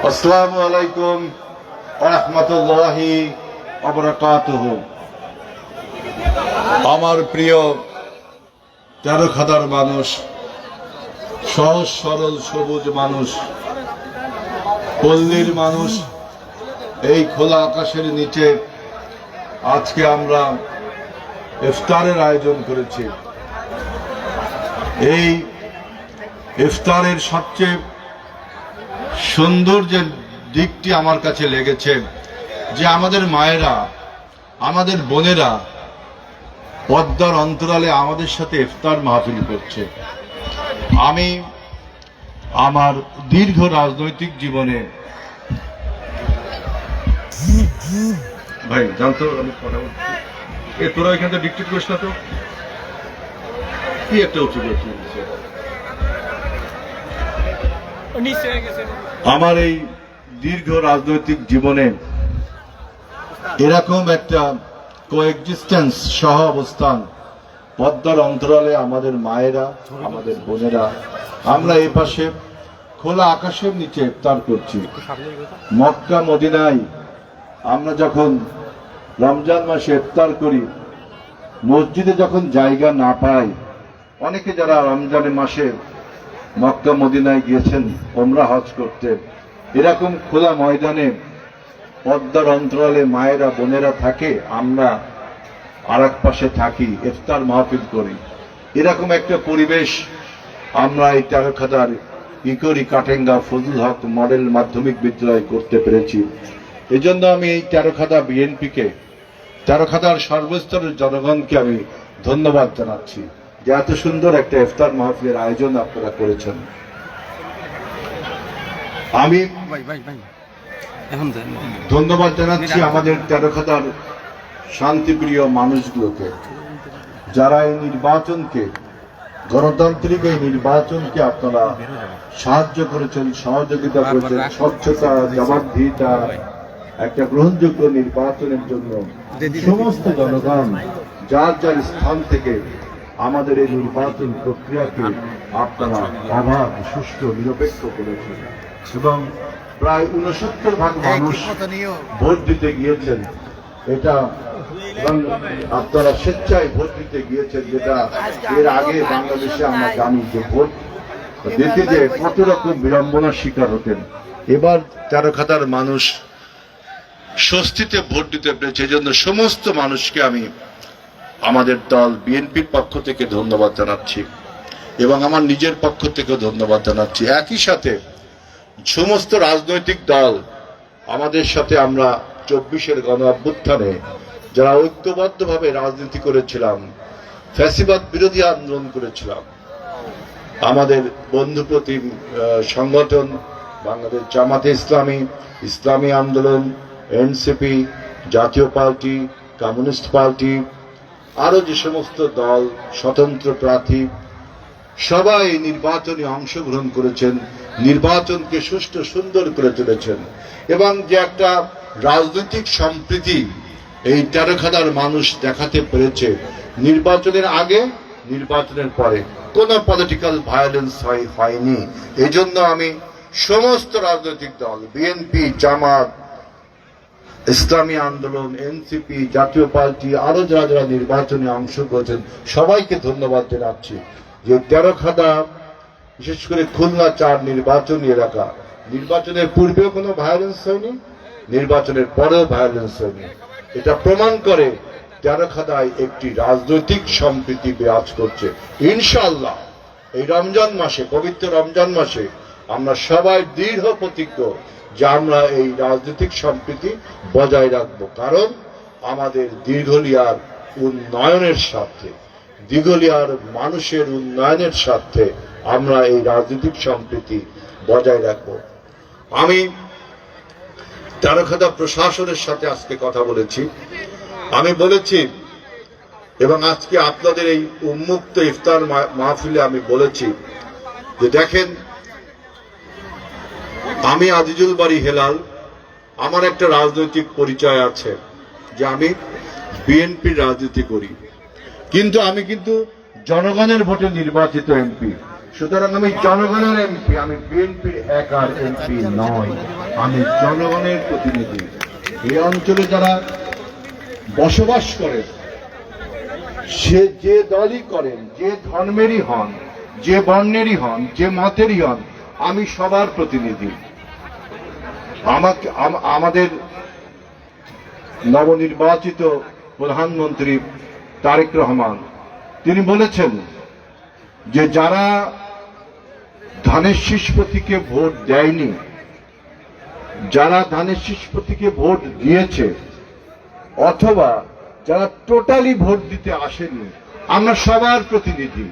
আসসালামু আলাইকুম ওয়া রাহমাতুল্লাহি ওয়া বারাকাতুহু। আমার প্রিয় তেরোখাদার মানুষ, সহজ সরল সবুজ মানুষ, পল্লীর মানুষ, এই খোলা আকাশের নিচে আজকে আমরা ইফতারের আয়োজন করেছি। এই ইফতারের সবচেয়ে সুন্দর যে দিকটি আমার কাছে লেগেছে, যে আমাদের মায়েরা, আমাদের বোনেরা পর্দার অন্তরালে আমাদের সাথে ইফতার মাহফিল করছে। আমি আমার দীর্ঘ রাজনৈতিক জীবনে, ভাই জানতো আমি কথা বলছি, তোরা এখান থেকে ডিক্টেট করিস না তো, কি একটা উঁচু করছি। আমার এই দীর্ঘ রাজনৈতিক জীবনে এরকম একটা কোএক্সিস্টেন্স, সহ অবস্থান, পদ্মার অন্তরালে আমাদের মায়েরা, আমাদের বোনেরা, আমরা এ পাশে খোলা আকাশের নিচে ইফতার করছি। মক্কা মদিনায় আমরা যখন রমজান মাসে ইফতার করি, মসজিদে যখন জায়গা না পাই, অনেকে যারা রমজানের মাসে মক্কা মদিনায় গিয়েছেন ওমরা হজ করতে, এরকম খোলা ময়দানে পদ্মার অন্তরালে মায়েরা বোনেরা থাকে, আমরা আর এক পাশে থাকি, ইফতার মাহফিল করি। এরকম একটা পরিবেশ আমরা এই তেরোখাদার ইকরি কাটেঙ্গা ফজলুল হক মডেল মাধ্যমিক বিদ্যালয় করতে পেরেছি। এজন্য আমি এই তেরোখাদা বিএনপিকে, তেরোখাদার সর্বস্তরের জনগণকে আমি ধন্যবাদ জানাচ্ছি যে এত সুন্দর একটা ইফতার মাহফিলের আয়োজন আপনারা করেছেন। আমি ধন্যবাদ জানাচ্ছি আমাদের তেরোখাদার শান্তিপ্রিয় মানুষগুলোকে, যারা এই নির্বাচনকে, গণতান্ত্রিক এই নির্বাচনকে আপনারা সাহায্য করেছেন, সহযোগিতা করেছেন, স্বচ্ছতা, জবাবদিহিতা, একটা গ্রহণযোগ্য নির্বাচনের জন্য সমস্ত জনগণ যার যার স্থান থেকে আমাদের এই নির্বাচন প্রক্রিয়াকে আপনারা অবাধ, সুষ্ঠু, নিরপেক্ষ করেছেন এবং প্রায় 69% মানুষ ভোট দিতে গিয়েছেন। এটা আপনারা স্বেচ্ছায় ভোট দিতে গিয়েছেন, যেটা এর আগে বাংলাদেশে আমরা জানি যে ভোট দিতে যে কত রকম বিড়ম্বনার শিকার হতেন। এবার তেরোখাদার মানুষ স্বস্তিতে ভোট দিতে পেরেছে। এজন্য সমস্ত মানুষকে আমি আমাদের দল বিএনপির পক্ষ থেকে ধন্যবাদ জানাচ্ছি এবং আমার নিজের পক্ষ থেকে ধন্যবাদ জানাচ্ছি। একই সাথে সমস্ত রাজনৈতিক দল আমাদের সাথে, আমরা 24-এর গণ অভ্যুত্থানে যারা ঐক্যবদ্ধভাবে রাজনীতি করেছিলাম, ফ্যাসিবাদ বিরোধী আন্দোলন করেছিলাম, আমাদের বন্ধুপ্রতিম সংগঠন বাংলাদেশ জামাতে ইসলামী, ইসলামী আন্দোলন, এনসিপি, জাতীয় পার্টি, কমিউনিস্ট পার্টি, আরো যে সমস্ত দল, স্বতন্ত্র প্রার্থী, সবাই নির্বাচনে অংশগ্রহণ করেছেন, নির্বাচনকে সুষ্ঠু সুন্দর করে তুলেছেন এবং যে একটা রাজনৈতিক সম্প্রীতি এই তেরোখাদার মানুষ দেখাতে পেরেছে। নির্বাচনের আগে, নির্বাচনের পরে কোনো পলিটিক্যাল ভায়োলেন্স হয়নি। এজন্য আমি সমস্ত রাজনৈতিক দল, বিএনপি, জামাত, ইসলামী আন্দোলন, এনসিপি, জাতীয় পার্টি, আরো যারা যারা নির্বাচনে অংশ করেছেন সবাইকে ধন্যবাদ জানাচ্ছি যে তেরোখাদা, বিশেষ করে খুলনা 4 নির্বাচনী এলাকা, নির্বাচনের পূর্বেও কোনো ভায়োলেন্স হয়নি, নির্বাচনের পরেও ভায়োলেন্স হয়নি। এটা প্রমাণ করে তেরোখাদায় একটি রাজনৈতিক সম্প্রীতি বিরাজ করছে। ইনশাআল্লাহ এই রমজান মাসে, পবিত্র রমজান মাসে আমরা সবাই দৃঢ় প্রতিজ্ঞ যে আমরা এই রাজনৈতিক সম্প্রীতি বজায় রাখব, কারণ আমাদের দীর্ঘলিয়ার উন্নয়নের স্বার্থে, দীর্ঘলিয়ার মানুষের উন্নয়নের স্বার্থে আমরা এই রাজনৈতিক সম্প্রীতি বজায় রাখব। আমি তেরোখাদা প্রশাসনের সাথে আজকে কথা বলেছি, আমি বলেছি এবং আজকে আপনাদের এই উন্মুক্ত ইফতার মাহফিলে আমি বলেছি যে দেখেন, আমি আজিজুল বারী হেলাল, আমার একটা রাজনৈতিক পরিচয় আছে যে আমি বিএনপির রাজনীতি করি, কিন্তু আমি জনগণের ভোটে নির্বাচিত এমপি। সুতরাং আমি জনগণের এমপি, আমি বিএনপির একার এমপি নয়, আমি জনগণের প্রতিনিধি। এই অঞ্চলে যারা বসবাস করে, সে যে দলই করেন, যে ধর্মেরই হন, যে বর্ণেরই হন, যে মতেরই হন, আমি সবার প্রতিনিধি। আমাদের নবনির্বাচিত প্রধানমন্ত্রী তারেক রহমান তিনি বলেছেন যে যারা ধানের শীষ প্রতীকে ভোট দেয়নি, যারা ধানের শীষ প্রতীকে ভোট দিয়েছে, অথবা যারা টোটালি ভোট দিতে আসেনি, আমরা সবার প্রতিনিধি।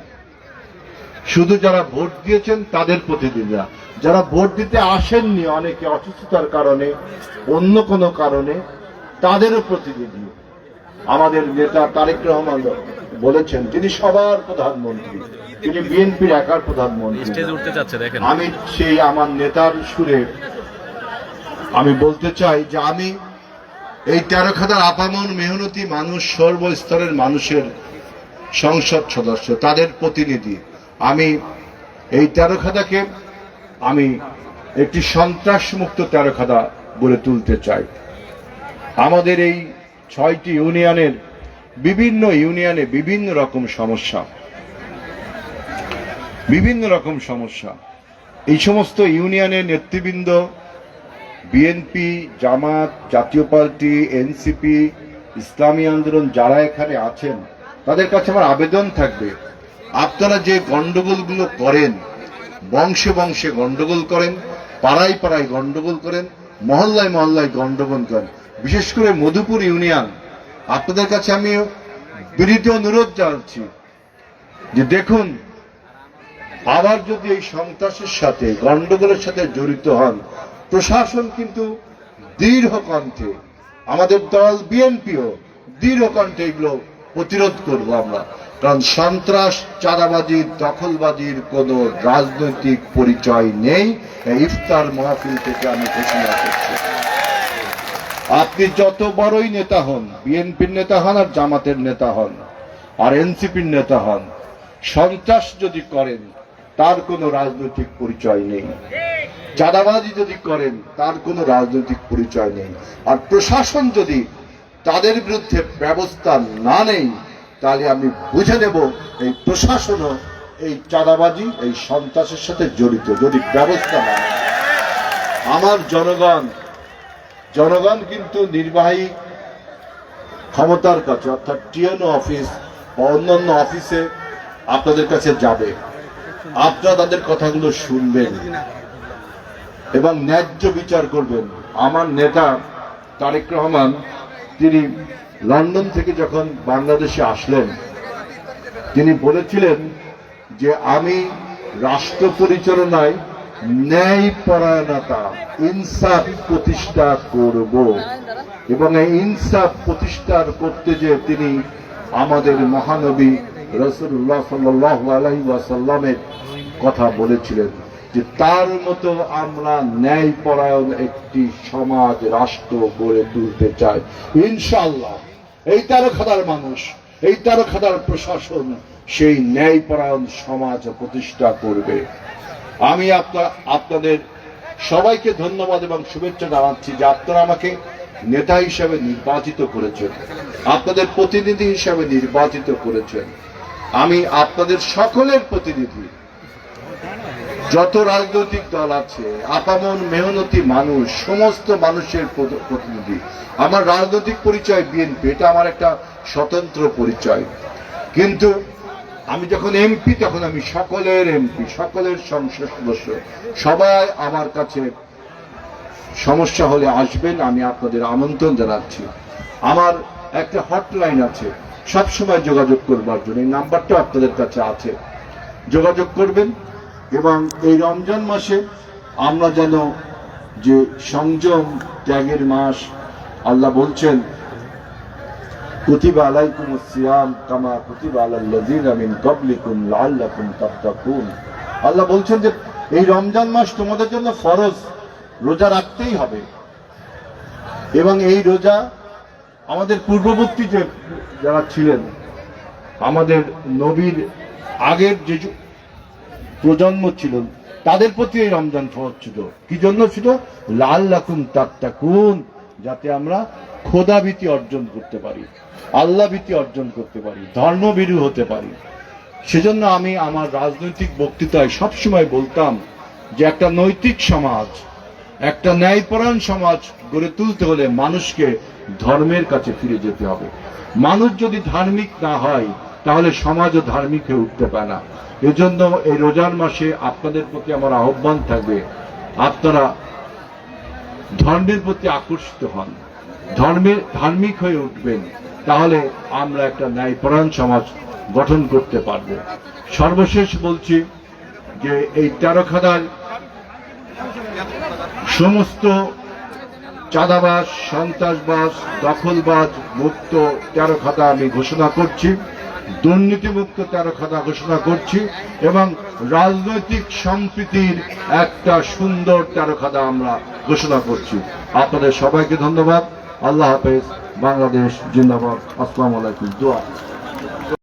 শুধু যারা ভোট দিয়েছেন তাদের প্রতিনিধি না, যারা ভোট দিতে আসেননি, অনেকে অসুস্থতার কারণে, অন্য কোনো কারণে, তাদেরও প্রতিনিধি। আমাদের নেতা তারেক রহমান বলেছেন তিনি সবার প্রধানমন্ত্রী, তিনি বিএনপির একার প্রধানমন্ত্রী। আমি সেই আমার নেতার সুরে আমি বলতে চাই যে আমি এই তেরোখাদার আপামর মেহনতি মানুষ, সর্বস্তরের মানুষের সংসদ সদস্য, তাদের প্রতিনিধি। আমি এই তেরোখাদাকে আমি একটি সন্ত্রাস মুক্ত তেরোখাদা গড়ে তুলতে চাই। আমাদের এই 6টি ইউনিয়নের বিভিন্ন ইউনিয়নে বিভিন্ন রকম সমস্যা। এই সমস্ত ইউনিয়নের নেতৃবৃন্দ, বিএনপি, জামাত, জাতীয় পার্টি, এনসিপি, ইসলামী আন্দোলন যারা এখানে আছেন, তাদের কাছে আমার আবেদন থাকবে, আপনারা যে গন্ডগোলগুলো করেন, বংশে বংশে গন্ডগোল করেন, পাড়ায় পাড়ায় গন্ডগোল করেন, মহল্লায় মহল্লায় গন্ডগোল করেন, বিশেষ করে মধুপুর ইউনিয়ন, আপনাদের কাছে আমি বিনীত অনুরোধ জানাচ্ছি যে দেখুন, আবার যদি এই সন্ত্রাসের সাথে, গন্ডগোলের সাথে জড়িত হন, প্রশাসন কিন্তু দৃঢ় কণ্ঠে, আমাদের দল বিএনপিও দৃঢ় কণ্ঠে এগুলো প্রতিরোধ করব আমরা। কারণ সন্ত্রাস, চাঁদাবাজি, দখলবাজির কোনো রাজনৈতিক পরিচয় নেই। ইফতার মাহফিল থেকে আমি ঘোষণা করছি, আপনি যত বড়ই নেতা হন, বিএনপির নেতা হন আর জামাতের নেতা হন আর এনসিপির নেতা হন, সন্ত্রাস যদি করেন তার কোনো রাজনৈতিক পরিচয় নেই, চাঁদাবাজি যদি করেন তার কোনো রাজনৈতিক পরিচয় নেই। আর প্রশাসন যদি তাদের বিরুদ্ধে ব্যবস্থা না নেই, তাহলে আমি বুঝে নেব এই প্রশাসনও এই চাঁদাবাজি, এই সন্ত্রাসের সাথে জড়িত, যদি ব্যবস্থা না নেয়। আমার জনগণ কিন্তু নির্বাহী ক্ষমতার কাছে, অর্থাৎ টিএনও অফিস বা অন্যান্য অফিসে আপনাদের কাছে যাবে, আপনারা তাদের কথাগুলো শুনবেন এবং ন্যায্য বিচার করবেন। আমার নেতা তারেক রহমান তিনি লন্ডন থেকে যখন বাংলাদেশে আসলেন, তিনি বলেছিলেন যে আমি রাষ্ট্র পরিচালনায় ন্যায় পরায়ণতা, ইনসাফ প্রতিষ্ঠা করব, এবং এই ইনসাফ প্রতিষ্ঠা করতে যে তিনি আমাদের মহানবী রাসূলুল্লাহ সাল্লাল্লাহু আলাইহি ওয়াসাল্লামের কথা বলেছিলেন যে তার মতো আমরা ন্যায় পরায়ণ একটি সমাজ, রাষ্ট্র গড়ে তুলতে চাই। ইনশাআল্লাহ এই তেরোখাদার মানুষ, এই তেরোখাদার প্রশাসন সেই ন্যায় পরায়ণ সমাজ প্রতিষ্ঠা করবে। আমি আপনাদের সবাইকে ধন্যবাদ এবং শুভেচ্ছা জানাচ্ছি যে আপনারা আমাকে নেতা হিসাবে নির্বাচিত করেছেন, আপনাদের প্রতিনিধি হিসাবে নির্বাচিত করেছেন। আমি আপনাদের সকলের প্রতিনিধি, যত রাজনৈতিক দল আছে, আপামর মেহনতি মানুষ, সমস্ত মানুষের প্রতিনিধি। আমার রাজনৈতিক পরিচয় বিএনপি, এটা আমার একটা স্বতন্ত্র পরিচয়, কিন্তু আমি যখন এমপি তখন আমি সকলের এমপি, সকলের সংসদ সদস্য। সবাই আমার কাছে সমস্যা হলে আসবেন, আমি আপনাদের আমন্ত্রণ জানাচ্ছি। আমার একটা হটলাইন আছে সবসময় যোগাযোগ করবার জন্য, এই নাম্বারটা আপনাদের কাছে আছে, যোগাযোগ করবেন। এবং এই রমজান মাসে আমরা যেন যে সংযম ত্যাগের মাস, আল্লাহ বলছেন কুতিবা আলাইকুমুস সিয়াম কামা কুতিবা আলাল্লাযিনা মিন ক্বাবলিকুম লাআল্লাকুম তাত্তাকুন। আল্লাহ বলছেন যে এই রমজান মাস তোমাদের জন্য ফরজ, রোজা রাখতেই হবে। এবং এই রোজা আমাদের পূর্ববর্তী যারা ছিলেন, আমাদের নবীর আগের যে প্রজন্ম ছিল তাদের প্রতি এই রমজান ফরজ ছিল। কি জন্য ছিল? লাআল্লাকুম তাত্তাকুন, যাতে আমরা খোদাভীতি অর্জন করতে পারি, আল্লাহভীতি অর্জন করতে পারি, ধর্মভীরু হতে পারি। সেজন্য আমি আমার রাজনৈতিক বক্তৃতায় সবসময় বলতাম যে একটা নৈতিক সমাজ, একটা ন্যায়পরায়ণ সমাজ গড়ে তুলতে হলে মানুষকে ধর্মের কাছে ফিরে যেতে হবে। মানুষ যদি ধার্মিক না হয় তাহলে সমাজও ধার্মিক হয়ে উঠতে পারে না। এজন্য এই রোজার মাসে আপনাদের প্রতি আমার আহ্বান থাকবে, আপনারা ধর্মের প্রতি আকর্ষিত হন, ধার্মিক হয়ে উঠবেন, তাহলে আমরা একটা ন্যায়পরায়ণ সমাজ গঠন করতে পারব। সর্বশেষ বলছি যে এই তেরোখাদার সমস্ত চাঁদাবাজ, সন্ত্রাসবাজ, দখলবাজ মুক্ত তেরোখাদা আমি ঘোষণা করছি, দুর্নীতিমুক্ত তেরোখাদা ঘোষণা করছি, এবং রাজনৈতিক সম্প্রীতির একটা সুন্দর তেরোখাদা আমরা ঘোষণা করছি। আপনাদের সবাইকে ধন্যবাদ। আল্লাহ হাফেজ। বাংলাদেশ জিন্দাবাদ। আসসালামু আলাইকুম। দোয়া।